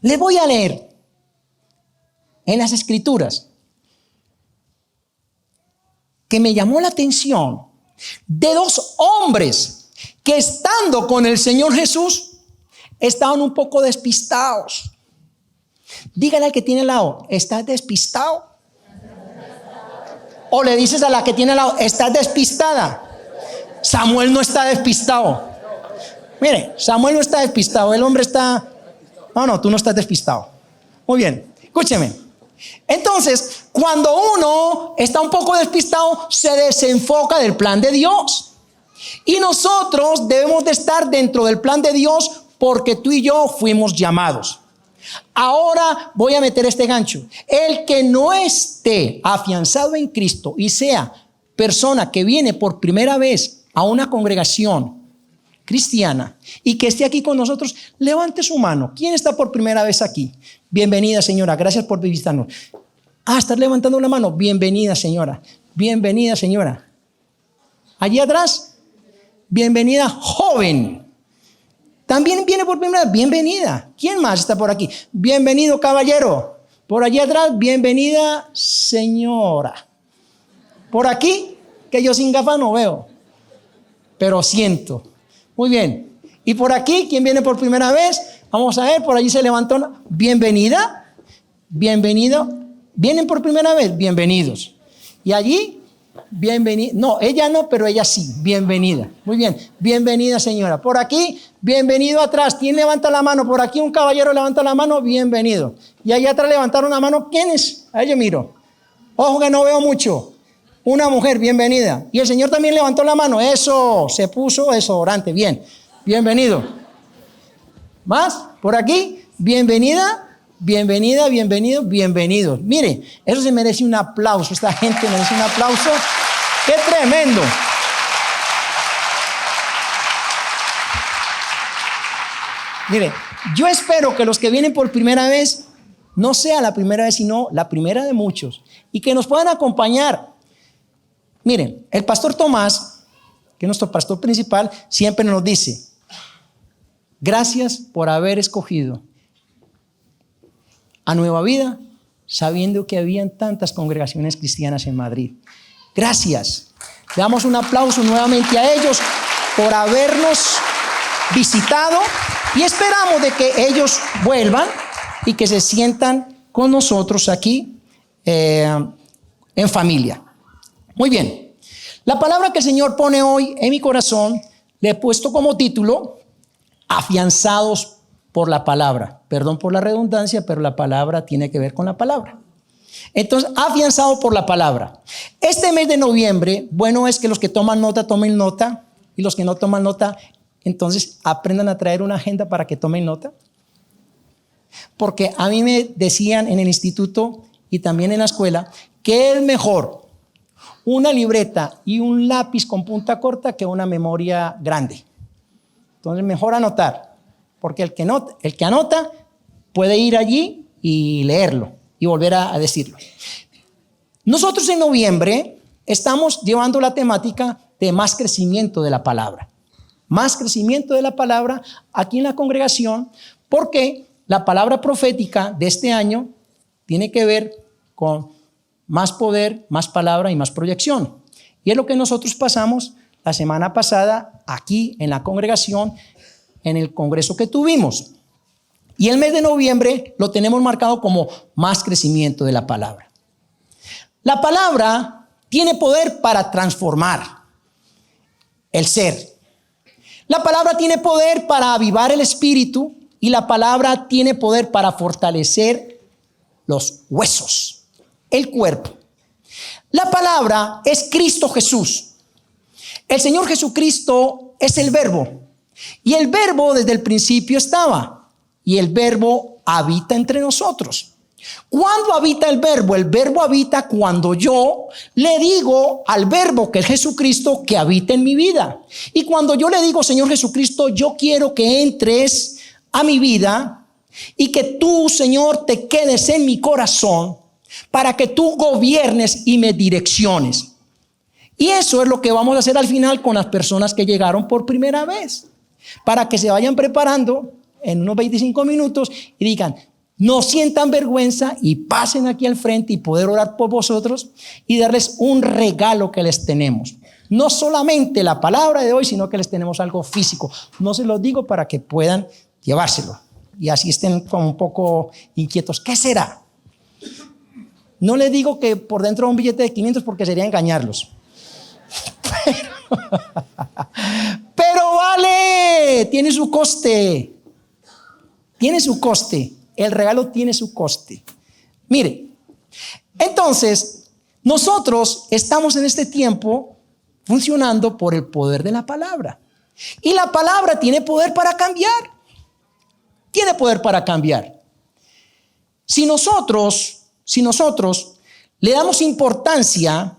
Les voy a leer en las Escrituras que me llamó la atención de dos hombres que estando con el Señor Jesús estaban un poco despistados. Dígale al que tiene al lado, ¿estás despistado? O le dices a la que tiene al lado, ¿estás despistada? Samuel no está despistado. Mire, Samuel no está despistado, el hombre está... No, tú no estás despistado. Muy bien, escúcheme. Entonces, cuando uno está un poco despistado, se desenfoca del plan de Dios. Y nosotros debemos de estar dentro del plan de Dios porque tú y yo fuimos llamados. Ahora voy a meter este gancho. El que no esté afianzado en Cristo y sea persona que viene por primera vez a una congregación cristiana y que esté aquí con nosotros, levante su mano. ¿Quién está por primera vez aquí? Bienvenida, señora, gracias por visitarnos. Estás levantando la mano. Bienvenida, señora. Bienvenida, señora. Allí atrás, bienvenida, joven. También viene por primera vez. Bienvenida. ¿Quién más está por aquí? Bienvenido, caballero. Por allí atrás, bienvenida, señora. Por aquí, que yo sin gafas no veo, pero siento. Muy bien. Y por aquí, ¿quién viene por primera vez? Vamos a ver, por allí se levantó una. Bienvenida, bienvenido. ¿Vienen por primera vez? Bienvenidos. Y allí, bienvenida. No, ella no, pero ella sí. Bienvenida. Muy bien. Bienvenida, señora. Por aquí, bienvenido atrás. ¿Quién levanta la mano? Por aquí un caballero levanta la mano. Bienvenido. Y allá atrás levantaron la mano. ¿Quién es? A ella miro. Ojo que no veo mucho. Una mujer, bienvenida. Y el Señor también levantó la mano. Eso, se puso desodorante. Bien, bienvenido. ¿Más? Por aquí, bienvenida, bienvenida, bienvenido, bienvenidos. Mire, eso se merece un aplauso. Esta gente merece un aplauso. ¡Qué tremendo! Mire, yo espero que los que vienen por primera vez no sea la primera vez, sino la primera de muchos. Y que nos puedan acompañar. Miren, el pastor Tomás, que es nuestro pastor principal, siempre nos dice: gracias por haber escogido a Nueva Vida, sabiendo que habían tantas congregaciones cristianas en Madrid. Gracias. Le damos un aplauso nuevamente a ellos por habernos visitado y esperamos de que ellos vuelvan y que se sientan con nosotros aquí en familia. Muy bien. La palabra que el Señor pone hoy en mi corazón le he puesto como título: afianzados por la palabra. Perdón por la redundancia, pero la palabra tiene que ver con la palabra. Entonces, afianzado por la palabra. Este mes de noviembre, bueno es que los que toman nota, tomen nota, y los que no toman nota, entonces aprendan a traer una agenda para que tomen nota. Porque a mí me decían en el instituto y también en la escuela que es mejor una libreta y un lápiz con punta corta que una memoria grande. Entonces, mejor anotar, porque el que anota puede ir allí y leerlo y volver a decirlo. Nosotros en noviembre estamos llevando la temática de más crecimiento de la palabra. Más crecimiento de la palabra aquí en la congregación, porque la palabra profética de este año tiene que ver con más poder, más palabra y más proyección. Y es lo que nosotros pasamos la semana pasada aquí en la congregación, en el congreso que tuvimos. Y el mes de noviembre lo tenemos marcado como más crecimiento de la palabra. La palabra tiene poder para transformar el ser. La palabra tiene poder para avivar el espíritu y la palabra tiene poder para fortalecer los huesos, el cuerpo. La palabra es Cristo Jesús. El Señor Jesucristo es el Verbo. Y el Verbo desde el principio estaba. Y el Verbo habita entre nosotros. ¿Cuándo habita el Verbo? El Verbo habita cuando yo le digo al Verbo, que es Jesucristo, que habita en mi vida. Y cuando yo le digo: Señor Jesucristo, yo quiero que entres a mi vida y que tú, Señor, te quedes en mi corazón para que tú gobiernes y me direcciones. Y eso es lo que vamos a hacer al final con las personas que llegaron por primera vez, para que se vayan preparando en unos 25 minutos y digan, no sientan vergüenza y pasen aquí al frente y poder orar por vosotros y darles un regalo que les tenemos. No solamente la palabra de hoy, sino que les tenemos algo físico. No se los digo para que puedan llevárselo y así estén como un poco inquietos. ¿Qué será? No les digo que por dentro de un billete de 500 porque sería engañarlos. Pero vale, tiene su coste. Tiene su coste. El regalo tiene su coste. Mire, entonces, nosotros estamos en este tiempo funcionando por el poder de la palabra. Y la palabra tiene poder para cambiar. Tiene poder para cambiar. Si nosotros le damos importancia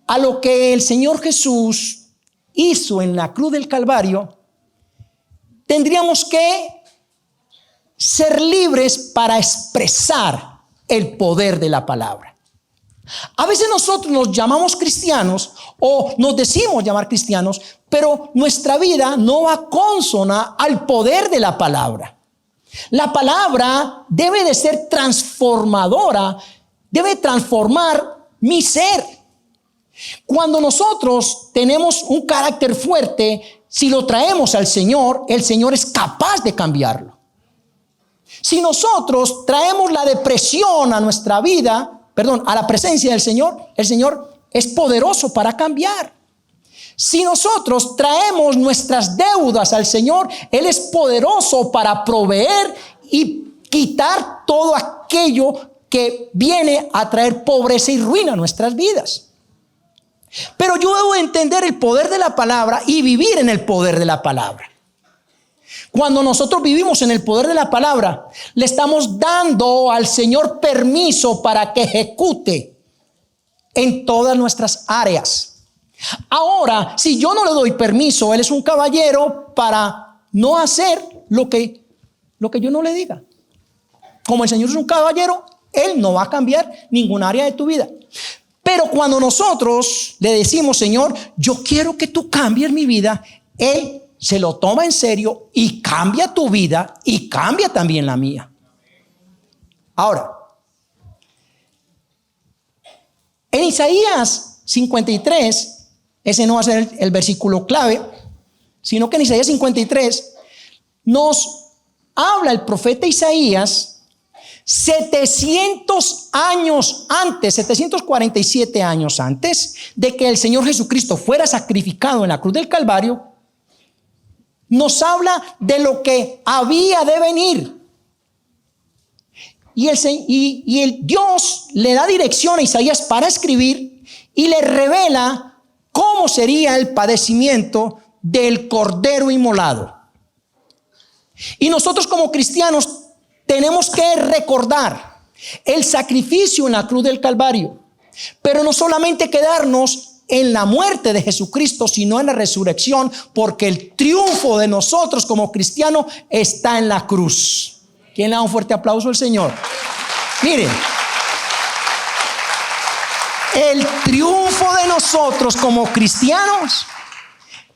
a lo que el Señor Jesús hizo en la cruz del Calvario, tendríamos que ser libres para expresar el poder de la palabra. A veces nosotros nos llamamos cristianos o nos decimos llamar cristianos, pero nuestra vida no va consona al poder de la palabra. La palabra debe de ser transformadora, debe transformar mi ser. Cuando nosotros tenemos un carácter fuerte, si lo traemos al Señor, el Señor es capaz de cambiarlo. Si nosotros traemos la depresión a nuestra vida, a la presencia del Señor, el Señor es poderoso para cambiar. Si nosotros traemos nuestras deudas al Señor, Él es poderoso para proveer y quitar todo aquello que viene a traer pobreza y ruina a nuestras vidas. Pero yo debo entender el poder de la palabra y vivir en el poder de la palabra. Cuando nosotros vivimos en el poder de la palabra, le estamos dando al Señor permiso para que ejecute en todas nuestras áreas. Ahora, si yo no le doy permiso, Él es un caballero para no hacer lo que yo no le diga. Como el Señor es un caballero, Él no va a cambiar ninguna área de tu vida. Pero cuando nosotros le decimos, Señor, yo quiero que tú cambies mi vida, Él se lo toma en serio y cambia tu vida y cambia también la mía. Ahora, en Isaías 53, ese no va a ser el versículo clave, sino que en Isaías 53 nos habla el profeta Isaías 700 años antes, 747 años antes de que el Señor Jesucristo fuera sacrificado en la cruz del Calvario. Nos habla de lo que había de venir. Y el Dios le da dirección a Isaías para escribir y le revela cómo sería el padecimiento del Cordero inmolado. Y nosotros como cristianos tenemos que recordar el sacrificio en la cruz del Calvario, pero no solamente quedarnos en la muerte de Jesucristo, sino en la resurrección, porque el triunfo de nosotros como cristianos está en la cruz. ¿Quién le da un fuerte aplauso al Señor? Miren, el triunfo de nosotros como cristianos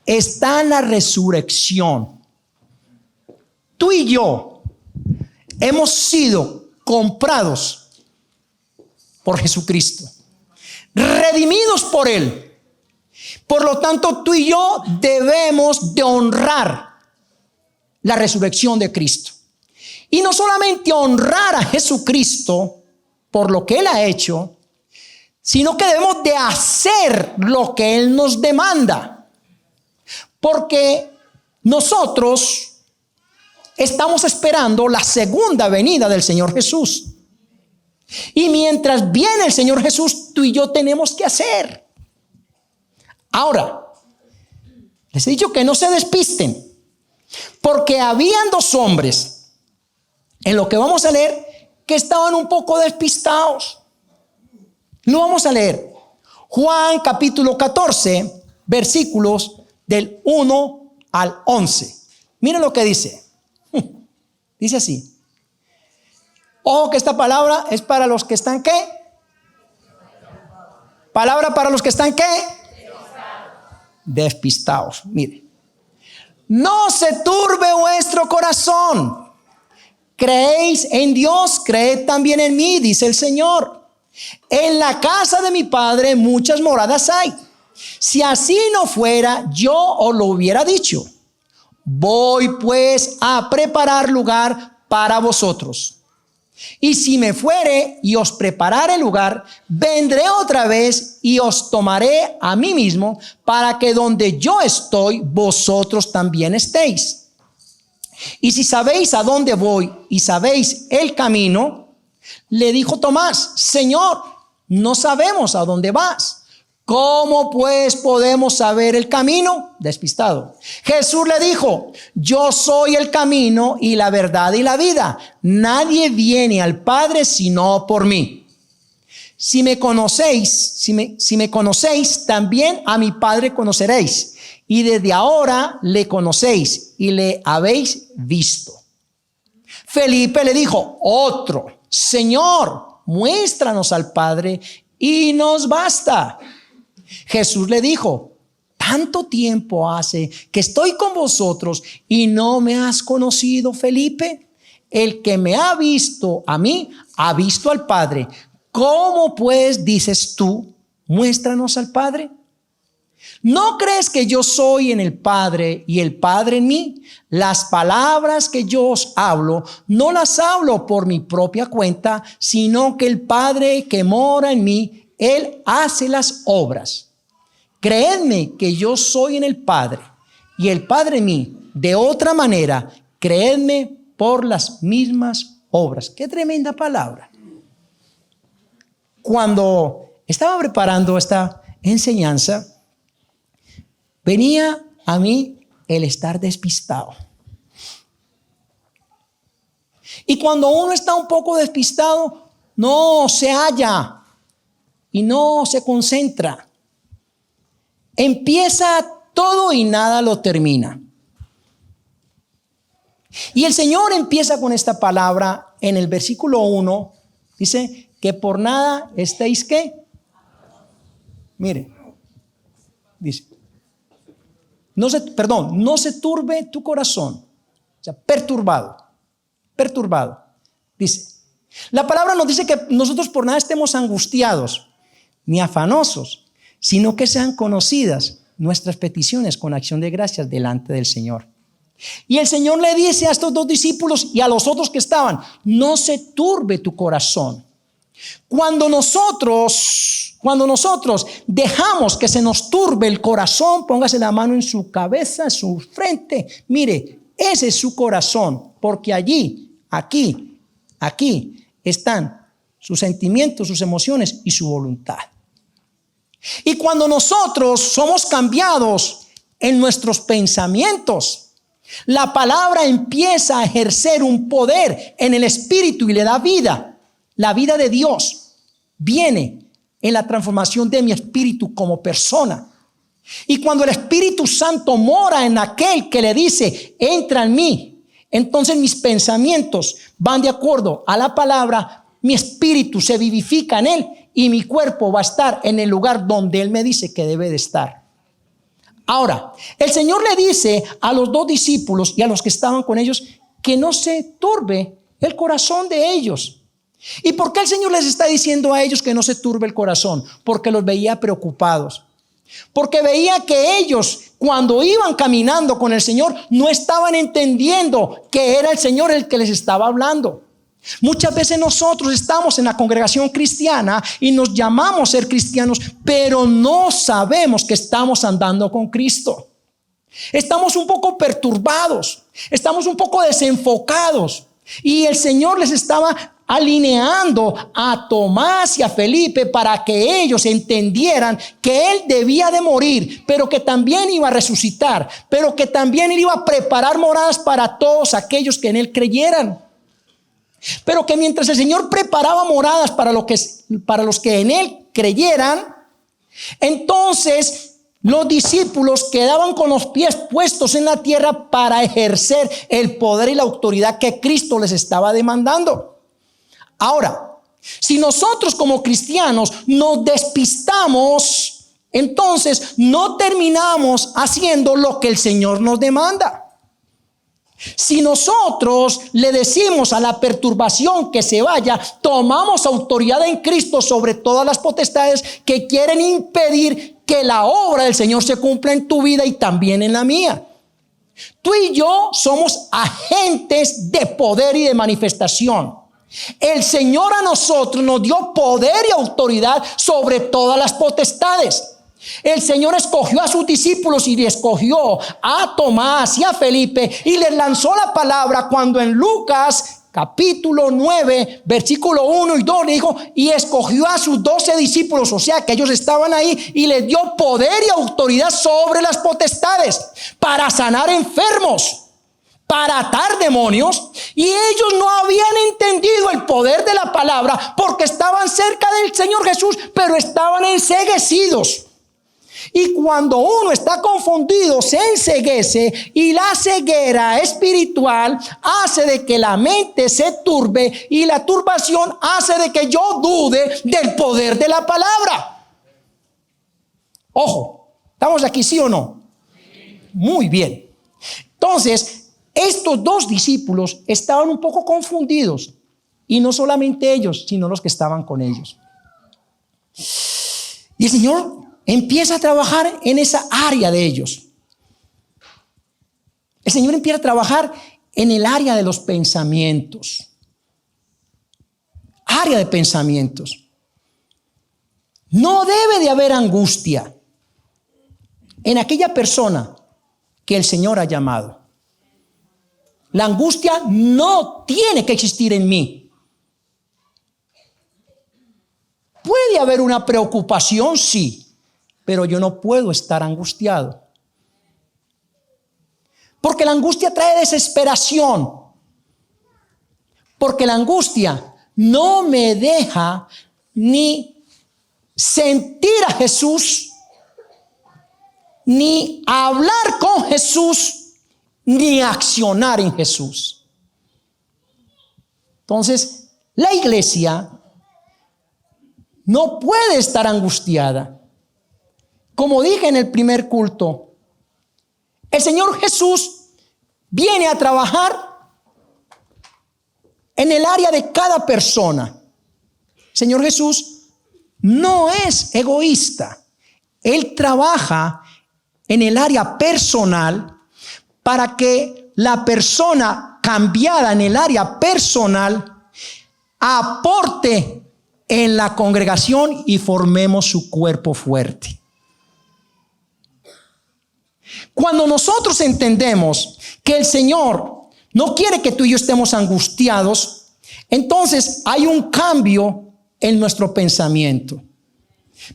está en la resurrección. Tú y yo hemos sido comprados por Jesucristo, redimidos por Él. Por lo tanto, tú y yo debemos de honrar la resurrección de Cristo. Y no solamente honrar a Jesucristo por lo que Él ha hecho, sino que debemos de hacer lo que Él nos demanda. Porque nosotros estamos esperando la segunda venida del Señor Jesús. Y mientras viene el Señor Jesús, tú y yo tenemos que hacer. Ahora, les he dicho que no se despisten, porque habían dos hombres, en lo que vamos a leer, que estaban un poco despistados. Lo vamos a leer. Juan capítulo 14, versículos del 1 al 11. Miren lo que dice. Dice así. Ojo que esta palabra es para los que están ¿qué? Palabra para los que están ¿qué? despistados. Mire, no se turbe vuestro corazón. Creéis en Dios, creed también en mí, dice el Señor. En la casa de mi Padre muchas moradas hay. Si así no fuera, yo os lo hubiera dicho. Voy pues a preparar lugar para vosotros. Y si me fuere y os preparare lugar, vendré otra vez y os tomaré a mí mismo, para que donde yo estoy, vosotros también estéis. Y si sabéis a dónde voy y sabéis el camino, le dijo Tomás: Señor, no sabemos a dónde vas. ¿Cómo pues podemos saber el camino? Despistado. Jesús le dijo: yo soy el camino y la verdad y la vida. Nadie viene al Padre sino por mí. Si me conocéis, también a mi Padre conoceréis. Y desde ahora le conocéis y le habéis visto. Felipe le dijo otro: Señor, muéstranos al Padre y nos basta. Jesús le dijo: tanto tiempo hace que estoy con vosotros y no me has conocido, Felipe. El que me ha visto a mí, ha visto al Padre. ¿Cómo pues dices tú, muéstranos al Padre? ¿No crees que yo soy en el Padre y el Padre en mí? Las palabras que yo os hablo, no las hablo por mi propia cuenta, sino que el Padre que mora en mí, Él hace las obras. Creedme que yo soy en el Padre y el Padre en mí. De otra manera, creedme por las mismas obras. Qué tremenda palabra. Cuando estaba preparando esta enseñanza, venía a mí el estar despistado. Y cuando uno está un poco despistado, no se halla y no se concentra. Empieza todo y nada lo termina. Y el Señor empieza con esta palabra en el versículo 1. Dice que por nada estéis ¿qué? Mire, dice, no se turbe tu corazón. O sea, perturbado. Dice, la palabra nos dice que nosotros por nada estemos angustiados ni afanosos, sino que sean conocidas nuestras peticiones con acción de gracias delante del Señor. Y el Señor le dice a estos dos discípulos y a los otros que estaban: no se turbe tu corazón. Cuando nosotros dejamos que se nos turbe el corazón, póngase la mano en su cabeza, en su frente. Mire, ese es su corazón, porque aquí están sus sentimientos, sus emociones y su voluntad. Y cuando nosotros somos cambiados en nuestros pensamientos, la palabra empieza a ejercer un poder en el espíritu y le da vida. La vida de Dios viene en la transformación de mi espíritu como persona. Y cuando el Espíritu Santo mora en aquel que le dice: entra en mí, entonces mis pensamientos van de acuerdo a la palabra, mi espíritu se vivifica en él y mi cuerpo va a estar en el lugar donde Él me dice que debe de estar. Ahora, el Señor le dice a los dos discípulos y a los que estaban con ellos que no se turbe el corazón de ellos. ¿Y por qué el Señor les está diciendo a ellos que no se turbe el corazón? Porque los veía preocupados. Porque veía que ellos, cuando iban caminando con el Señor, no estaban entendiendo que era el Señor el que les estaba hablando. Muchas veces nosotros estamos en la congregación cristiana y nos llamamos ser cristianos, pero no sabemos que estamos andando con Cristo. Estamos un poco perturbados, estamos un poco desenfocados, y el Señor les estaba alineando a Tomás y a Felipe para que ellos entendieran que Él debía de morir, pero que también iba a resucitar, pero que también Él iba a preparar moradas para todos aquellos que en Él creyeran. Pero que mientras el Señor preparaba moradas para los que en Él creyeran, entonces los discípulos quedaban con los pies puestos en la tierra para ejercer el poder y la autoridad que Cristo les estaba demandando. Ahora, si nosotros como cristianos nos despistamos entonces no terminamos haciendo lo que el Señor nos demanda. Si nosotros le decimos a la perturbación que se vaya, tomamos autoridad en Cristo sobre todas las potestades que quieren impedir que la obra del Señor se cumpla en tu vida y también en la mía. Tú y yo somos agentes de poder y de manifestación. El Señor a nosotros nos dio poder y autoridad sobre todas las potestades. El Señor escogió a sus discípulos y escogió a Tomás y a Felipe y les lanzó la palabra cuando en Lucas capítulo 9 versículo 1 y 2 le dijo, y escogió a sus 12 discípulos, o sea que ellos estaban ahí, y les dio poder y autoridad sobre las potestades para sanar enfermos, para atar demonios, y ellos no habían entendido el poder de la palabra porque estaban cerca del Señor Jesús, pero estaban enceguecidos. Y cuando uno está confundido, se enceguece, y la ceguera espiritual hace de que la mente se turbe, y la turbación hace de que yo dude del poder de la palabra. Ojo, ¿estamos aquí, sí o no? Muy bien. Entonces, estos dos discípulos estaban un poco confundidos, y no solamente ellos, sino los que estaban con ellos. Y el Señor empieza a trabajar en esa área de ellos. El Señor empieza a trabajar en el área de los pensamientos. Área de pensamientos. No debe de haber angustia en aquella persona que el Señor ha llamado. La angustia no tiene que existir en mí. Puede haber una preocupación, sí, pero yo no puedo estar angustiado. Porque la angustia trae desesperación. Porque la angustia no me deja ni sentir a Jesús, ni hablar con Jesús, ni accionar en Jesús. Entonces, la iglesia no puede estar angustiada. Como dije en el primer culto, el Señor Jesús viene a trabajar en el área de cada persona. El Señor Jesús no es egoísta. Él trabaja en el área personal para que la persona cambiada en el área personal aporte en la congregación y formemos su cuerpo fuerte. Cuando nosotros entendemos que el Señor no quiere que tú y yo estemos angustiados, entonces hay un cambio en nuestro pensamiento.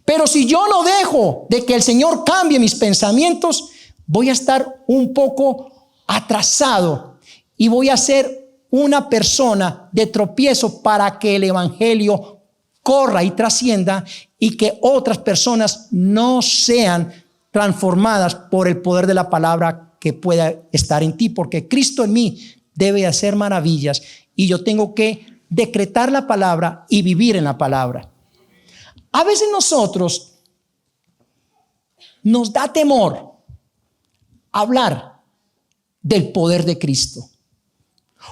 Pero si yo no dejo de que el Señor cambie mis pensamientos, voy a estar un poco atrasado y voy a ser una persona de tropiezo para que el evangelio corra y trascienda y que otras personas no sean transformadas por el poder de la palabra que pueda estar en ti, porque Cristo en mí debe hacer maravillas y yo tengo que decretar la palabra y vivir en la palabra. A veces nosotros nos da temor hablar del poder de Cristo,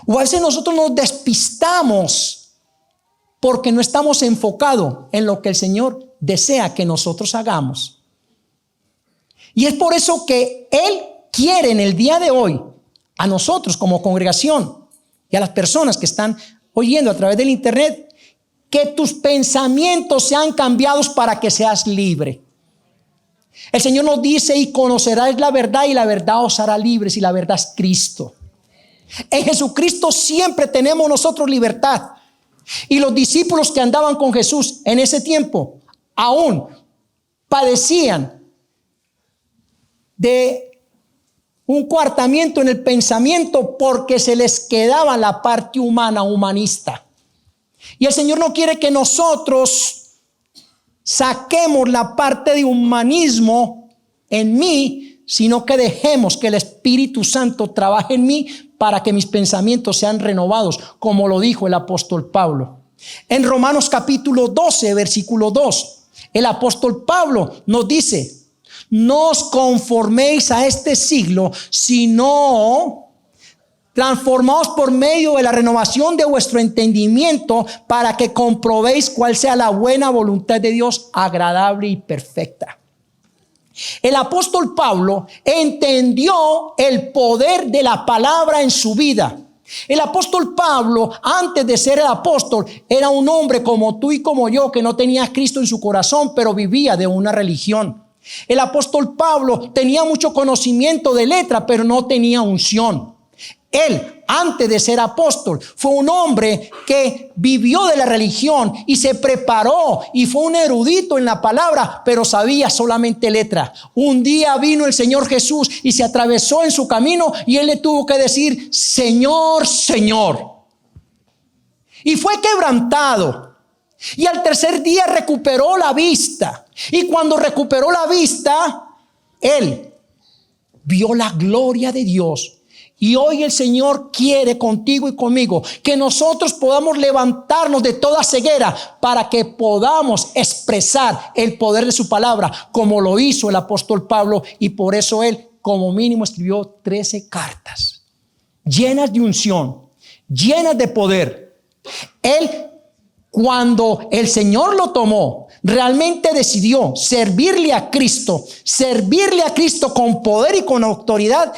o a veces nosotros nos despistamos porque no estamos enfocados en lo que el Señor desea que nosotros hagamos. Y es por eso que Él quiere en el día de hoy a nosotros como congregación y a las personas que están oyendo a través del internet, que tus pensamientos sean cambiados para que seas libre. El Señor nos dice: y conocerás la verdad y la verdad os hará libres, y la verdad es Cristo. En Jesucristo siempre tenemos nosotros libertad. Y los discípulos que andaban con Jesús en ese tiempo aún padecían de un coartamiento en el pensamiento porque se les quedaba la parte humana, humanista. Y el Señor no quiere que nosotros saquemos la parte de humanismo en mí, sino que dejemos que el Espíritu Santo trabaje en mí para que mis pensamientos sean renovados, como lo dijo el apóstol Pablo. En Romanos capítulo 12, versículo 2, El apóstol Pablo nos dice: no os conforméis a este siglo, sino transformaos por medio de la renovación de vuestro entendimiento, para que comprobéis cuál sea la buena voluntad de Dios, agradable y perfecta. El apóstol Pablo entendió el poder de la palabra en su vida. El apóstol Pablo, antes de ser el apóstol, era un hombre como tú y como yo, que no tenía a Cristo en su corazón, pero vivía de una religión. El apóstol Pablo tenía mucho conocimiento de letra, pero no tenía unción. Él, antes de ser apóstol, fue un hombre que vivió de la religión y se preparó y fue un erudito en la palabra, pero sabía solamente letra. Un día vino el Señor Jesús y se atravesó en su camino y él le tuvo que decir: Señor, Señor. Y fue quebrantado. Y al tercer día recuperó la vista. Y cuando recuperó la vista, él vio la gloria de Dios. Y hoy el Señor quiere contigo y conmigo que nosotros podamos levantarnos de toda ceguera para que podamos expresar el poder de su palabra, como lo hizo el apóstol Pablo. Y por eso él, como mínimo, escribió 13 cartas llenas de unción, llenas de poder. Él, cuando el Señor lo tomó, realmente decidió servirle a Cristo con poder y con autoridad.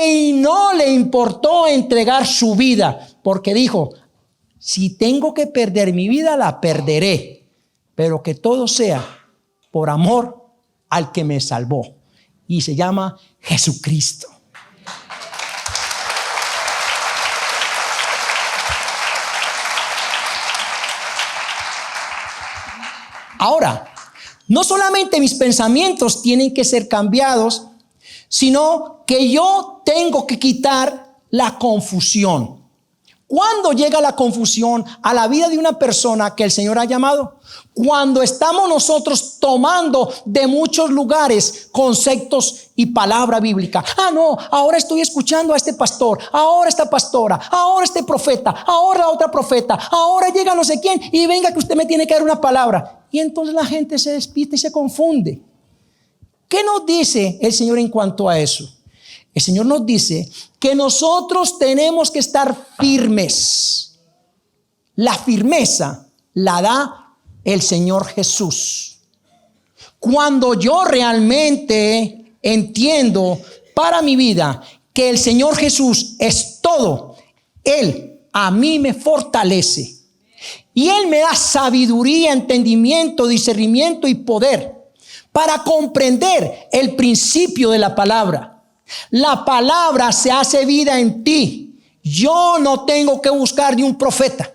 Y no le importó entregar su vida, porque dijo: si tengo que perder mi vida, la perderé, pero que todo sea por amor al que me salvó, y se llama Jesucristo. Ahora, no solamente mis pensamientos tienen que ser cambiados, sino que yo tengo que quitar la confusión. ¿Cuándo llega la confusión a la vida de una persona que el Señor ha llamado? Cuando estamos nosotros tomando de muchos lugares conceptos y palabra bíblica. No, ahora estoy escuchando a este pastor, ahora esta pastora, ahora este profeta, ahora la otra profeta, ahora llega no sé quién y venga que usted me tiene que dar una palabra. Y entonces la gente se despista y se confunde. ¿Qué nos dice el Señor en cuanto a eso? El Señor nos dice que nosotros tenemos que estar firmes. La firmeza la da el Señor Jesús. Cuando yo realmente entiendo para mi vida que el Señor Jesús es todo, Él a mí me fortalece. Y Él me da sabiduría, entendimiento, discernimiento y poder para comprender el principio de la palabra. La palabra se hace vida en ti. Yo no tengo que buscar de un profeta.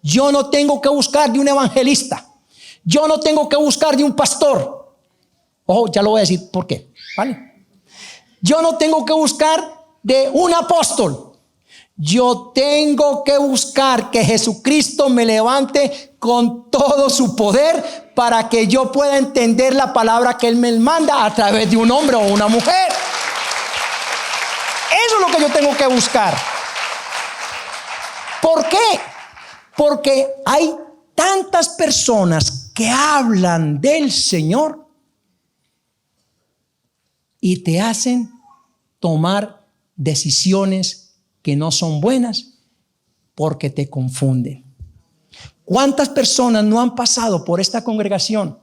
Yo no tengo que buscar de un evangelista. Yo no tengo que buscar de un pastor. Ojo, ya lo voy a decir por qué, ¿vale? Yo no tengo que buscar de un apóstol. Yo tengo que buscar que Jesucristo me levante con todo su poder para que yo pueda entender la palabra que Él me manda a través de un hombre o una mujer. Eso es lo que yo tengo que buscar. ¿Por qué? Porque hay tantas personas que hablan del Señor y te hacen tomar decisiones que no son buenas porque te confunden. ¿Cuántas personas no han pasado por esta congregación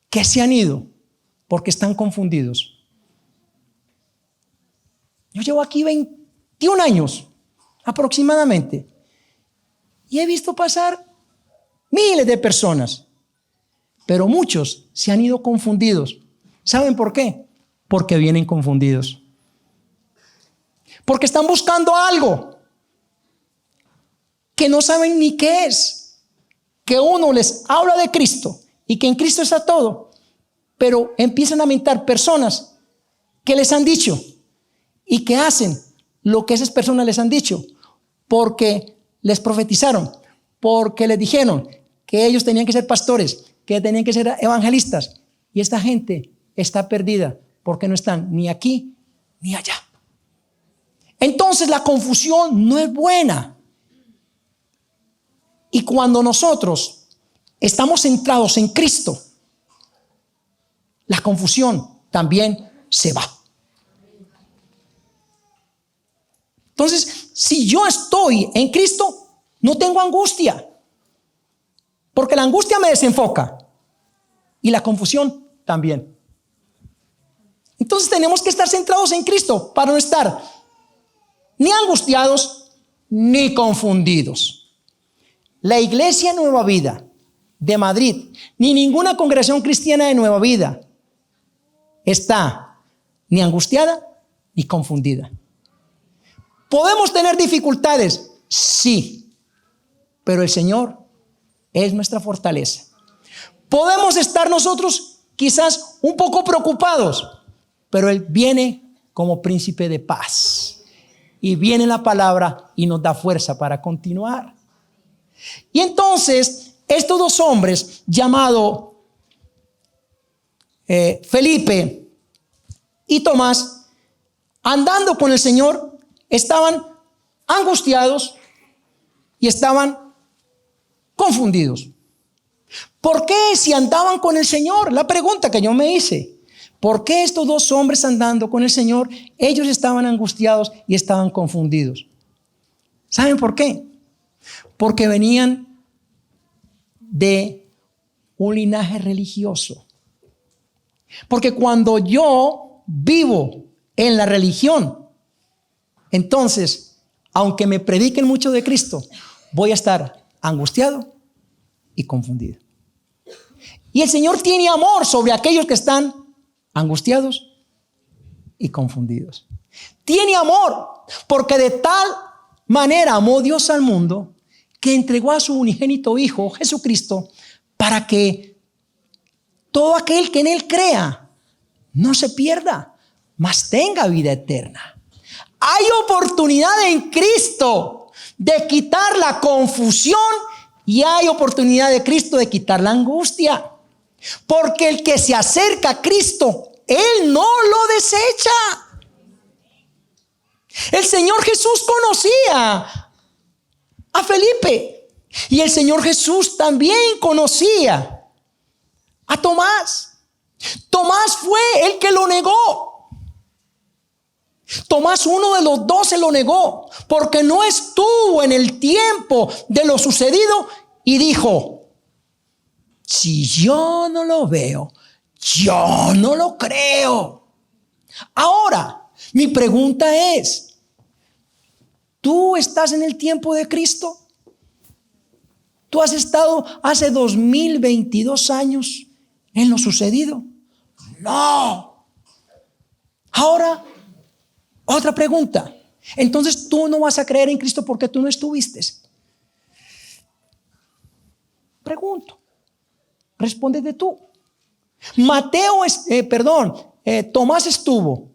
que se han ido porque están confundidos? Yo llevo aquí 21 años aproximadamente y he visto pasar miles de personas, pero muchos se han ido confundidos. ¿Saben por qué? Porque vienen confundidos. Porque están buscando algo que no saben ni qué es. Que uno les habla de Cristo y que en Cristo está todo, pero empiezan a mentar personas que les han dicho y que hacen lo que esas personas les han dicho porque les profetizaron, porque les dijeron que ellos tenían que ser pastores, que tenían que ser evangelistas, y esta gente está perdida porque no están ni aquí ni allá. Entonces la confusión no es buena. Y cuando nosotros estamos centrados en Cristo, la confusión también se va. Entonces, si yo estoy en Cristo, no tengo angustia, porque la angustia me desenfoca y la confusión también. Entonces tenemos que estar centrados en Cristo para no estar ni angustiados ni confundidos. La Iglesia Nueva Vida de Madrid, ni ninguna congregación cristiana de Nueva Vida está ni angustiada ni confundida. ¿Podemos tener dificultades? Sí, pero el Señor es nuestra fortaleza. Podemos estar nosotros quizás un poco preocupados, pero Él viene como príncipe de paz. Y viene la palabra y nos da fuerza para continuar. Y entonces, estos dos hombres, llamados Felipe y Tomás, andando con el Señor, estaban angustiados y estaban confundidos. ¿Por qué si andaban con el Señor? La pregunta que yo me hice. ¿Por qué estos dos hombres andando con el Señor, ellos estaban angustiados y estaban confundidos? ¿Saben por qué? Porque venían de un linaje religioso. Porque cuando yo vivo en la religión, entonces, aunque me prediquen mucho de Cristo, voy a estar angustiado y confundido. Y el Señor tiene amor sobre aquellos que están angustiados y confundidos. Tiene amor, porque de tal manera amó Dios al mundo que entregó a su unigénito Hijo, Jesucristo, para que todo aquel que en Él crea no se pierda, mas tenga vida eterna. Hay oportunidad en Cristo de quitar la confusión y hay oportunidad de Cristo de quitar la angustia. Porque el que se acerca a Cristo, Él no lo desecha. El Señor Jesús conocía a Felipe y el Señor Jesús también conocía a Tomás. Tomás fue el que lo negó. Tomás, uno de los 12, lo negó porque no estuvo en el tiempo de lo sucedido y dijo: si yo no lo veo, yo no lo creo. Ahora, mi pregunta es: ¿tú estás en el tiempo de Cristo? ¿Tú has estado hace 2022 años en lo sucedido? No. Ahora, otra pregunta. Entonces tú no vas a creer en Cristo porque tú no estuviste. Pregunto. Respóndete tú. Tomás estuvo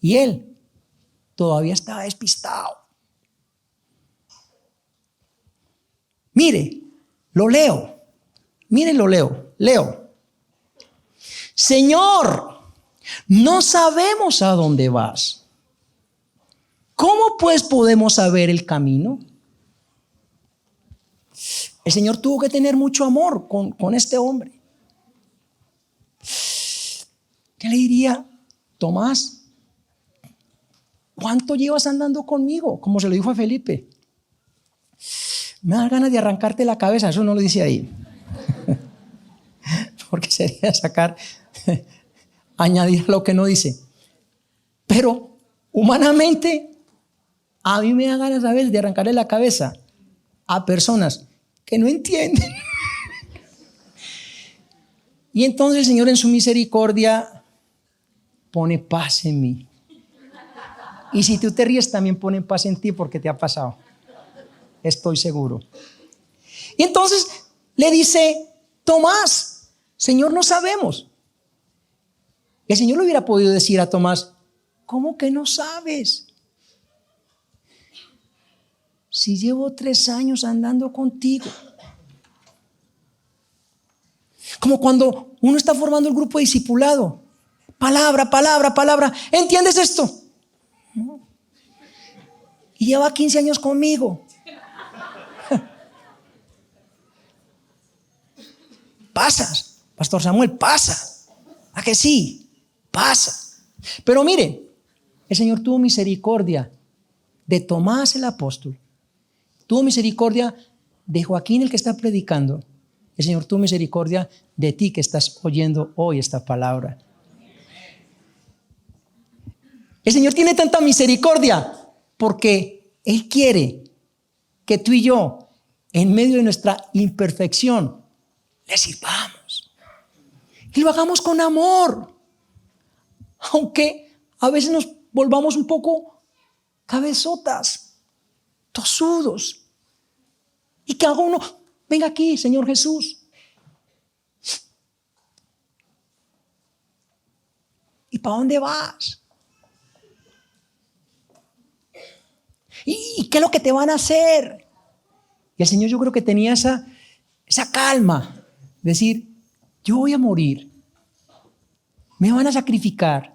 y él todavía estaba despistado. Mire, lo leo. Miren, lo leo. Leo. Señor, no sabemos a dónde vas. ¿Cómo pues podemos saber el camino? El Señor tuvo que tener mucho amor con este hombre. ¿Qué le diría? Tomás, ¿cuánto llevas andando conmigo? Como se lo dijo a Felipe. Me da ganas de arrancarte la cabeza. Eso no lo dice ahí. Porque sería añadir lo que no dice. Pero humanamente, a mí me da ganas a veces de arrancarle la cabeza a personas que no entienden. Y entonces el Señor, en su misericordia, pone paz en mí. Y si tú te ríes, también pone paz en ti, porque te ha pasado. Estoy seguro. Y entonces le dice: Tomás, Señor, no sabemos. El Señor le hubiera podido decir a Tomás: ¿cómo que no sabes? Si llevo 3 años andando contigo. Como cuando uno está formando el grupo de discipulado. Palabra, palabra, palabra. ¿Entiendes esto? No. Y lleva 15 años conmigo. pasa, Pastor Samuel, pasa. ¿A que sí? Pasa. Pero mire, el Señor tuvo misericordia de Tomás el apóstol. Tuvo misericordia de Joaquín, el que está predicando. El Señor tuvo misericordia de ti que estás oyendo hoy esta palabra. El Señor tiene tanta misericordia porque Él quiere que tú y yo, en medio de nuestra imperfección, le sirvamos. Y lo hagamos con amor. Aunque a veces nos volvamos un poco cabezotas, tosudos. Y que haga uno, venga aquí, Señor Jesús. ¿Y para dónde vas? ¿Y qué es lo que te van a hacer? Y el Señor, yo creo que tenía esa calma. Decir, yo voy a morir. Me van a sacrificar.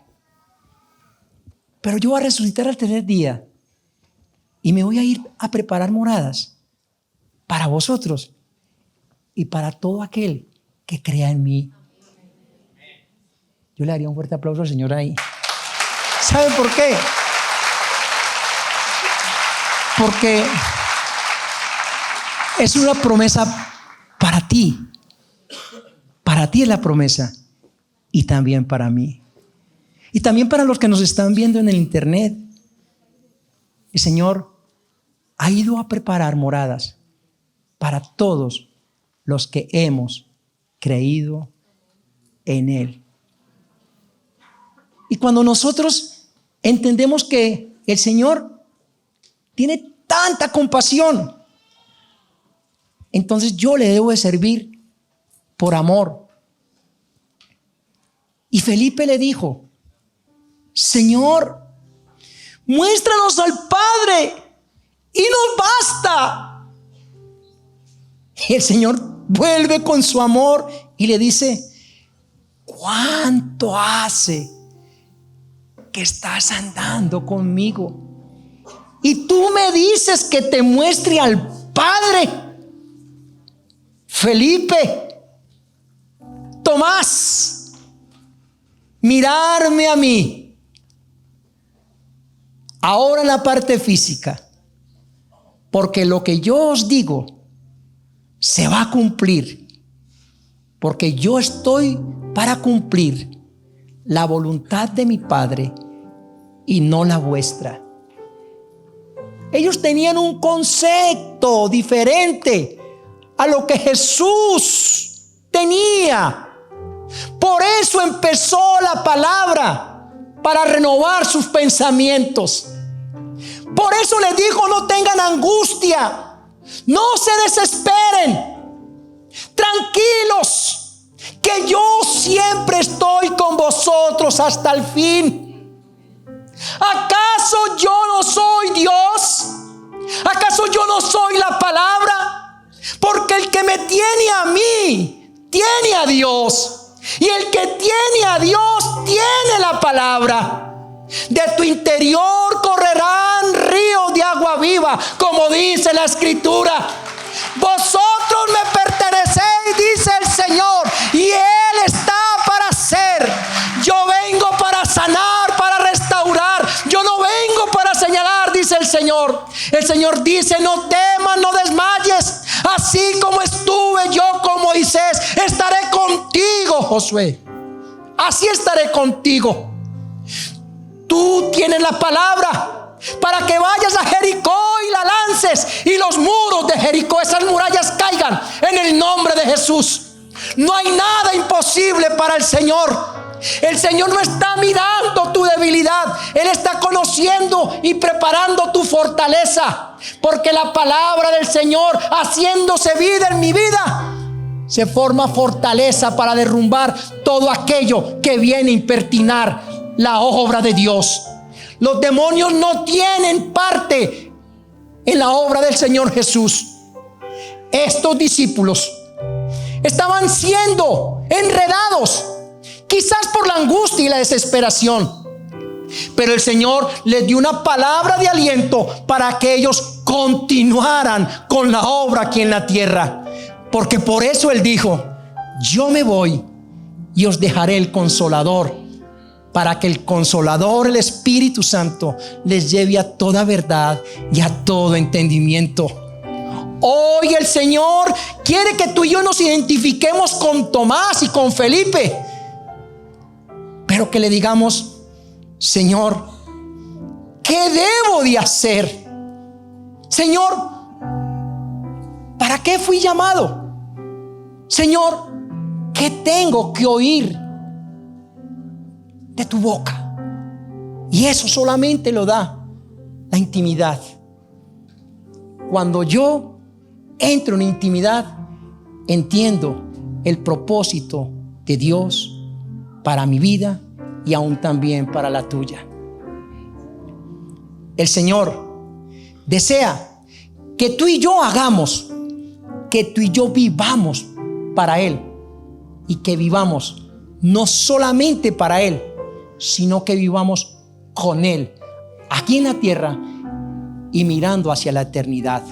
Pero yo voy a resucitar al tercer día. Y me voy a ir a preparar moradas para vosotros y para todo aquel que crea en mí. Yo le daría un fuerte aplauso al Señor ahí. ¿Saben por qué? Porque es una promesa para ti. Para ti es la promesa. Y también para mí. Y también para los que nos están viendo en el internet. El Señor ha ido a preparar moradas para todos los que hemos creído en Él. Y cuando nosotros entendemos que el Señor tiene tanta compasión, entonces yo le debo de servir por amor. Y Felipe le dijo, Señor, muéstranos al Padre y nos basta. Y el Señor vuelve con su amor y le dice, ¿cuánto hace que estás andando conmigo? Y tú me dices que te muestre al Padre. Felipe, Tomás, mirarme a mí. Ahora en la parte física. Porque lo que yo os digo se va a cumplir. Porque yo estoy para cumplir la voluntad de mi Padre y no la vuestra. Ellos tenían un concepto diferente a lo que Jesús tenía. Por eso empezó la palabra, para renovar sus pensamientos. Por eso les dijo, no tengan angustia, no se desesperen, tranquilos, que yo siempre estoy con vosotros hasta el fin. ¿Acaso yo no soy Dios? ¿Acaso yo no soy la palabra? Porque el que me tiene a mí, tiene a Dios. Y el que tiene a Dios, tiene la palabra. De tu interior correrán ríos de agua viva, como dice la Escritura. Vosotros me pertenecéis, dice el Señor, y Él está para hacer. Yo vengo para sanar, para restaurar. Yo no vengo para señalar, dice el Señor. El Señor dice, no temas, no desmayes. Así como estuve yo con Moisés, estaré contigo, Josué. Así estaré contigo. Tú tienes la palabra para que vayas a Jericó y la lances y los muros de Jericó, esas murallas, caigan en el nombre de Jesús. No hay nada imposible para el Señor. El Señor no está mirando tu debilidad, Él está conociendo y preparando tu fortaleza, porque la palabra del Señor, haciéndose vida en mi vida, se forma fortaleza para derrumbar todo aquello que viene a impertinar la obra de Dios. Los demonios no tienen parte en la obra del Señor Jesús. Estos discípulos estaban siendo enredados, quizás por la angustia y la desesperación, pero el Señor les dio una palabra de aliento para que ellos continuaran con la obra aquí en la tierra. Porque por eso Él dijo, yo me voy y os dejaré el Consolador, para que el Consolador, el Espíritu Santo, les lleve a toda verdad y a todo entendimiento. Hoy el Señor quiere que tú y yo nos identifiquemos con Tomás y con Felipe, pero que le digamos: Señor, ¿qué debo de hacer? Señor, ¿para qué fui llamado? Señor, ¿qué tengo que oír de tu boca? Y eso solamente lo da la intimidad. Cuando yo entro en intimidad, entiendo el propósito de Dios para mi vida y aún también para la tuya. El Señor desea que tú y yo hagamos, que tú y yo vivamos para Él, y que vivamos no solamente para Él, sino que vivamos con Él aquí en la tierra y mirando hacia la eternidad.